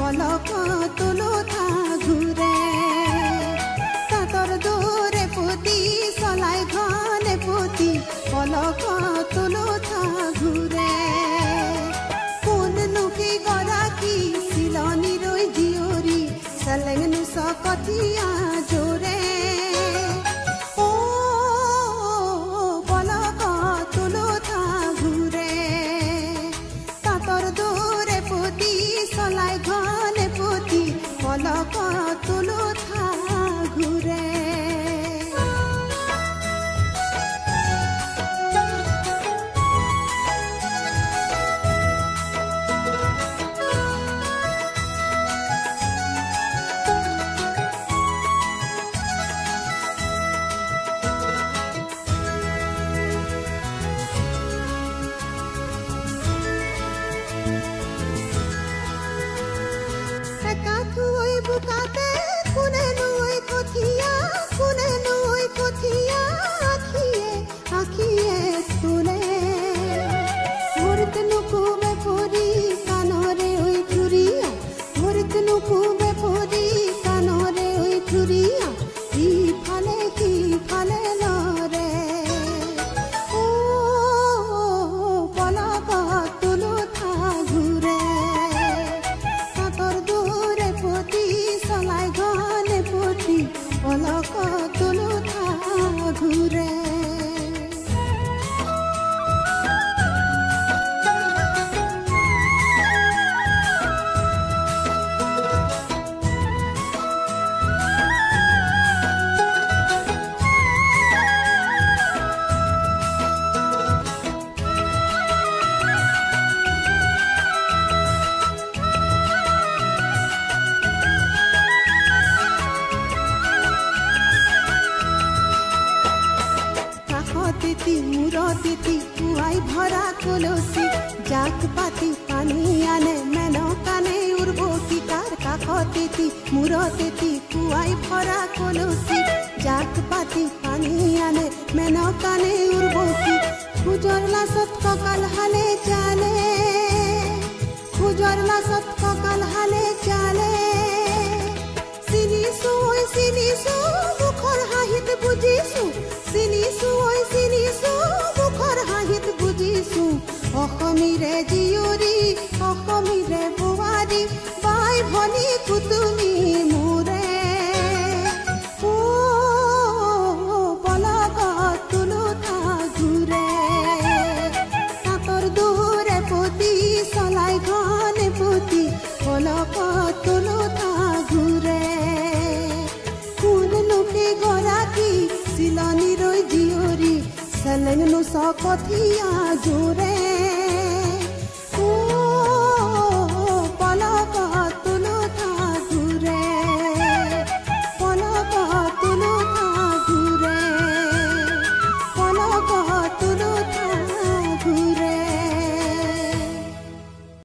পলক তুলো থা ঘুরে তাতর দূরে পুতি সলাই ঘনে পুতি পলক তুলো থা ঘুরে কোন নুকি গরাকি সিলনি রই জিওরি সলেংনু সকথিয়া জোরে ও পলক তুলো থা ঘুরে তাতর দূরে পুতি সলাই ঘনে পুতি পলক তুলো থা ঘুরে বুকাতে কোনে নই কথিয়া আখিয়ে আখিয়ে তুলে ভরত নুকুমে পরি কানরে ওই চুরিয়া ভরত নুকুমে পরি কানরে ওই চুরিয়া কি ফালে লরে ও পলক তুলো থা ঘুরে সলাই ঘনে পুতি পলক তুলো থা ঘুরে তিতি মুরো তিতি কুয়াই ভরা কলসি জাক পাতি পানি আনে মেনো কানে উড়বো কি তার কাখ তিতি মুরো তিতি কুয়াই ভরা কলসি জাক পাতি পানি আনে মেনো কানে উড়বো কি খুজরলা সত ককাল হালে চালে খুজরলা সত ককাল হালে চালে সিনিসু বুখর হাহিত বুঝিসু সিনিসু বুখর হাহিত বুঝিসু অসমীরে জিয়রি অসমীরে বোৱাৰী বাই ভনী কুতুমি মোৰে ও পলক তুলো থা ঘুৰে তাতৰ দূৰে পুতি চলাই ঘনে পুতি পলক তুলো থা ঘুৰে কোন নুকি গৰাকী সিলনি ৰই জিওৰি সলেংনু সকথিয়া জোৰে